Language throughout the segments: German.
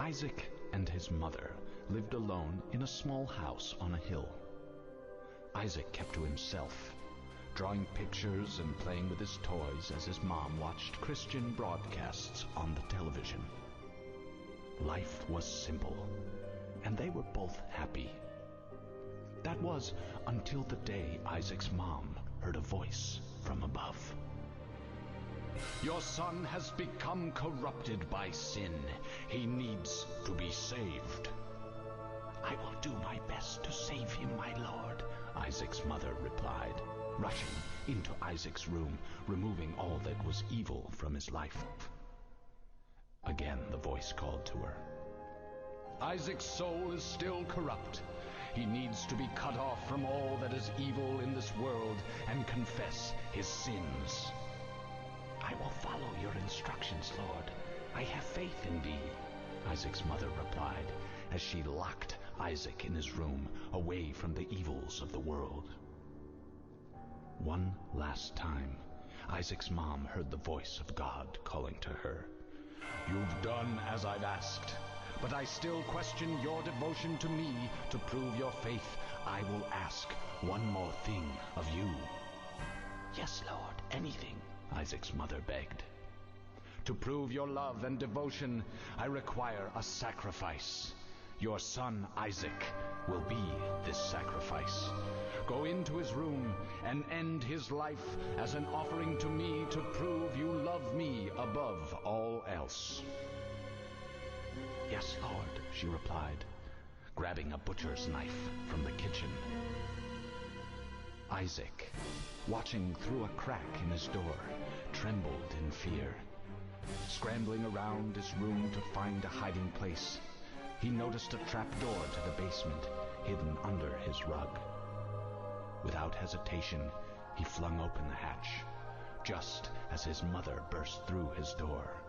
Isaac and his mother lived alone in a small house on a hill. Isaac kept to himself, drawing pictures and playing with his toys as his mom watched Christian broadcasts on the television. Life was simple, and they were both happy. That was until the day Isaac's mom heard a voice from above. "Your son has become corrupted by sin. He needs to be saved." "I will do my best to save him, my lord," Isaac's mother replied, rushing into Isaac's room, removing all that was evil from his life. Again the voice called to her. "Isaac's soul is still corrupt. He needs to be cut off from all that is evil in this world and confess his sins." "I will follow your instructions, Lord. I have faith in thee," Isaac's mother replied, as she locked Isaac in his room, away from the evils of the world. One last time, Isaac's mom heard the voice of God calling to her. "You've done as I've asked, but I still question your devotion to me. To prove your faith, I will ask one more thing of you." "Yes, Lord, anything," Isaac's mother begged. "To prove your love and devotion, I require a sacrifice. Your son Isaac will be this sacrifice. Go into his room and end his life as an offering to me to prove you love me above all else." "Yes, Lord," she replied, grabbing a butcher's knife from the kitchen. Isaac, watching through a crack in his door, trembled in fear. Scrambling around his room to find a hiding place, he noticed a trap door to the basement hidden under his rug. Without hesitation, he flung open the hatch, just as his mother burst through his door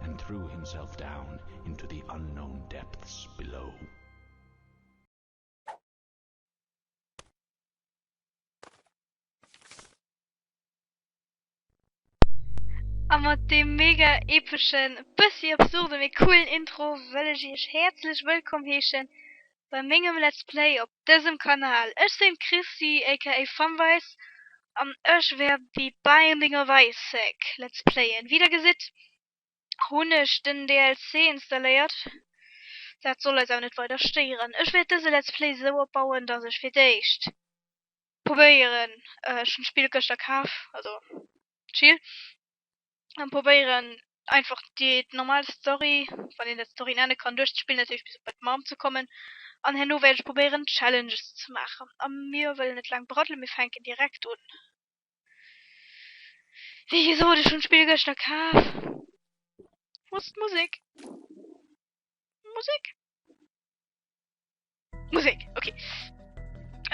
and threw himself down into the unknown depths below. Aber mit dem mega epischen, bisschen absurden, wie coolen Intro will ich euch herzlich willkommen heißen bei meinem Let's Play auf diesem Kanal. Ich bin Chrissy, aka Funweiss, und ich werde die Binding of Isaac Let's Playen. Wieder gesehen, habe ich den DLC installiert. Das soll jetzt auch nicht weiter stehen. Ich werde diese Let's Play so abbauen, dass ich vielleicht probieren, schon Spiel gestern kaufen, also chill. Und probieren einfach die normale Story, von der Story nennen kann, durchzuspielen, natürlich bis bei Mom zu kommen. Und dann werde ich probieren, Challenges zu machen. Und wir wollen nicht lang bratteln, wir fangen direkt an. Wie gesagt, ich schon Spiel gestern gekauft. Wo ist Musik? Musik, okay.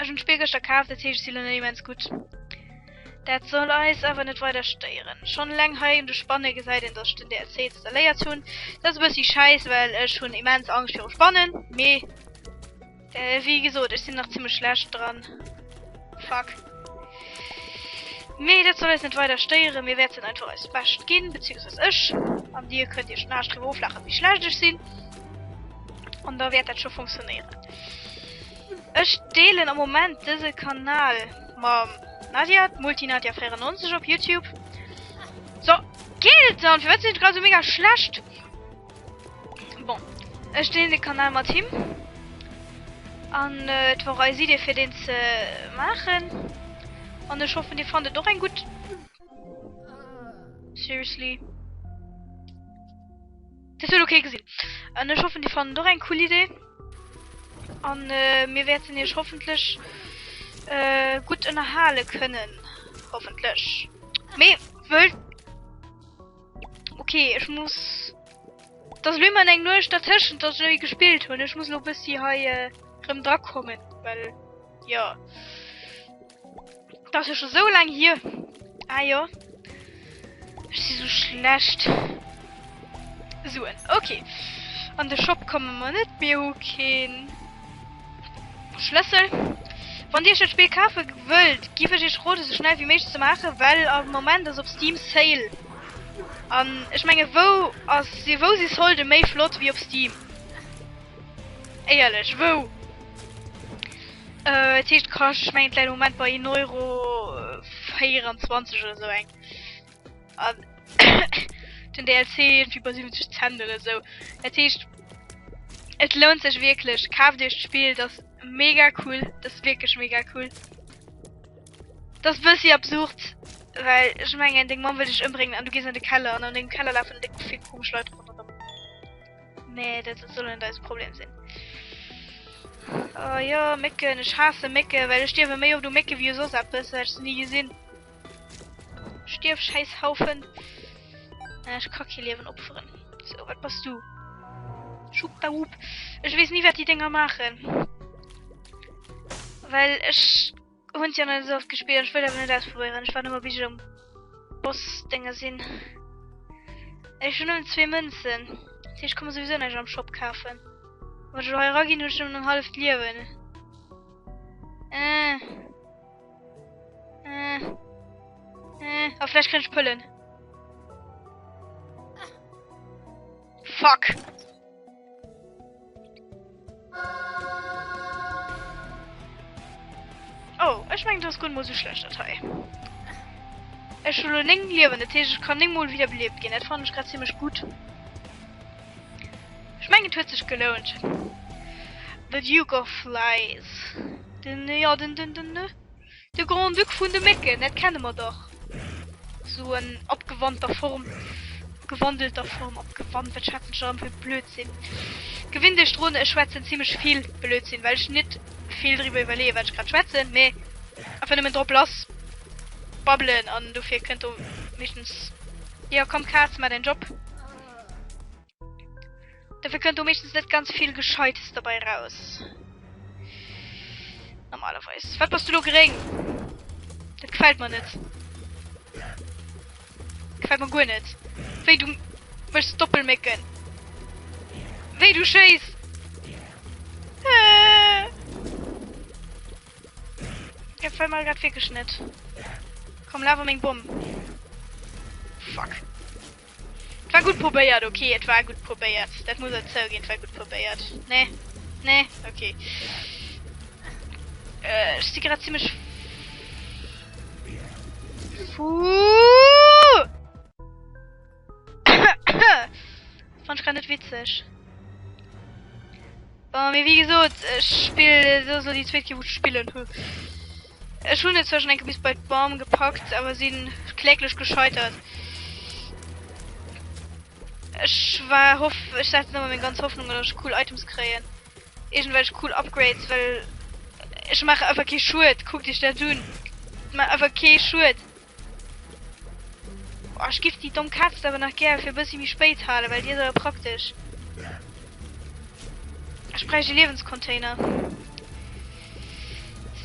Ich schon Spiel gestern gekauft, das heißt, sie noch nicht ganz gut. Das soll alles aber nicht weiter steuern. Schon lange habe ich in der Spanne gesagt, dass ich den DLC installiert habe. Das ist ein bisschen scheiße, weil ich schon immens Angst vor Spannen. Wie gesagt, ich bin noch ziemlich schlecht dran. Fuck. Das soll jetzt nicht weiter steuern. Wir werden einfach als Best gehen, beziehungsweise ich. Und ihr könnt ihr schnell drüber auflachen, wie schlecht ich bin. Und da wird das schon funktionieren. Ich teile im Moment diesen Kanal mit Nadia, Multinadia 94 auf YouTube. So, geht dann, wir sind gerade so mega schlecht. Bon, ich stehe in den Kanal mit ihm. Und es war eine Idee für den zu machen. Und ich hoffe, die fanden doch ein gut. Seriously. Das wird okay gesehen. Und ich hoffe, die fanden doch eine coole Idee. Und wir werden jetzt hoffentlich gut in der Halle können. Hoffentlich. Okay, ich muss. Das will man eigentlich nur dazwischen, das ich gespielt und ich muss noch bis hier dran kommen, weil ja. Das ist schon so lange hier. Ah ja. Ich bin so schlecht. So, okay. An den Shop kommen wir nicht mehr hochgehen. Schlüssel. Wenn ihr das Spiel kaufen wollt, gebe ich euch Rot, so schnell wie möglich zu machen, weil am Moment ist auf Steam Sale. Ich meine, wo sie es holt, mehr flott wie auf Steam. Ehrlich, wo? Tisch kostet, ich mein, kleinen Moment bei 1,24 € oder so eng. Und den DLC irgendwie bei 70 Cent oder so. Der Tisch, es lohnt sich wirklich. Kauft das Spiel, das ist mega cool. Das ist wirklich mega cool. Das ist ein bisschen absurd, weil ich meine, den Mann will dich umbringen und du gehst in den Keller und in den Keller laufen die viel komische Leute runter. Nee, das soll nicht das Problem sein. Oh ja, Micke, ich hasse Micke, weil ich stirbe mehr, ob du Micke wie du so sagst, das hast du nie gesehen. Stirb, scheiß Haufen. Ich kann hier Leben opfern. So, was bist du? Schub da hup. Ich weiß nie, was die Dinger machen. Weil ich Hund ja nicht so oft gespielt und ich will aber nicht ausprobieren. Ich war nur mal ein bisschen um Boss-Dinger sehen. Ich schon nur 2 Münzen. Ich komme sowieso nicht am Shop kaufen. Aber ich habe nur schon ein halbes Leben. Aber vielleicht kann ich pullen. Fuck. Oh, ich meine, das ist gut, muss ich schlecht Datei. Ich will nicht leben, ich kann nicht mal wieder belebt gehen. Das fand ich gerade ziemlich gut. Ich meine, es hat sich gelohnt. The Duke of Flies. Der Grand Duke von der Mecke, das kennen wir doch. So in abgewandter Form. Gewandelter Form, abgewandelt, Schattenschirm für Blödsinn. Gewinn der Runde, ich schwätze ziemlich viel Blödsinn, weil ich nicht viel drüber überlebe, weil ich gerade schwätze, aber einfach nicht mehr drauf los. Babbeln und dafür könnt du meistens. Ja, komm, Katz, mal den Job. Dafür könnt du meistens nicht ganz viel Gescheites dabei raus. Normalerweise. Was bist du noch gering? Das gefällt mir nicht. Gefällt mir gut nicht. Wie du willst doppelmecken. Wie du scheißt. Gefällt mir gerade wirklich nicht. Komm, lava mein Bumm. Fuck. Es war gut probiert, okay, es war gut probiert. Das muss er zugehen, es war gut probiert. Nee, okay. Ich stehe gerade ziemlich. Fand ich gar nicht witzig. Wie gesagt, ich spiele so die zweite spielen. Ich habe jetzt zwischen bis bei Baum gepackt, aber sie sind kläglich gescheitert. Ich setze nochmal meine ganze Hoffnung, dass ich cool Items kriege. Irgendwelche cool Upgrades, weil ich mache einfach kein Schuld. Guck dich da tun. Ich mache einfach kein Schuld. Oh, ich gebe die dumme Katze aber nachher für ein bisschen wie spät halle, weil die ist aber praktisch. Ich spreche die Lebenscontainer.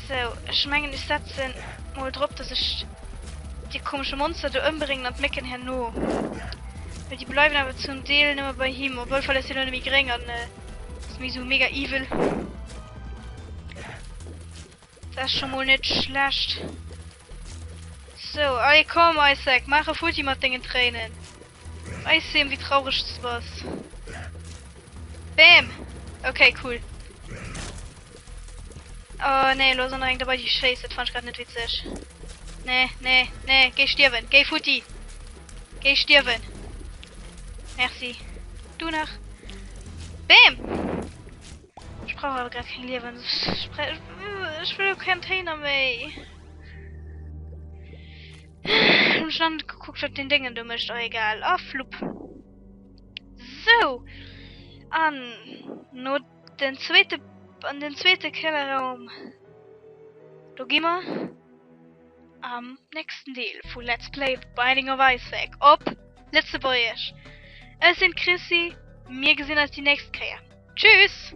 So, ich meine, ich setze mal drauf, dass ich die komische Monster da umbringen und mecken her nur. Weil die bleiben aber zum Teil nicht mehr bei ihm, obwohl es ja nur nicht gering und ist mir so mega evil. Das ist schon mal nicht schlecht. So, ey komm Isaac, mach ein Foto mit den Tränen. Ich sehe, wie traurig das war. Bam! Okay, cool. Oh ne, los und dabei die Scheiße, das fand ich gerade nicht witzig. Nee, geh stirben, geh Futti. Geh stirben. Merci. Du noch. Bam! Ich brauche aber gerade kein Leben. Ich will keinen Trainer mehr. Und schon geguckt hat den Dingen, du möchtest, oh egal. Oh, flup. So. Nur den zweiten Kellerraum. Da gehen wir am nächsten Teil von Let's Play Binding of Isaac. Ob letzte Woche. Es sind Chrissy. Mir gesehen als die nächste Kaya. Tschüss!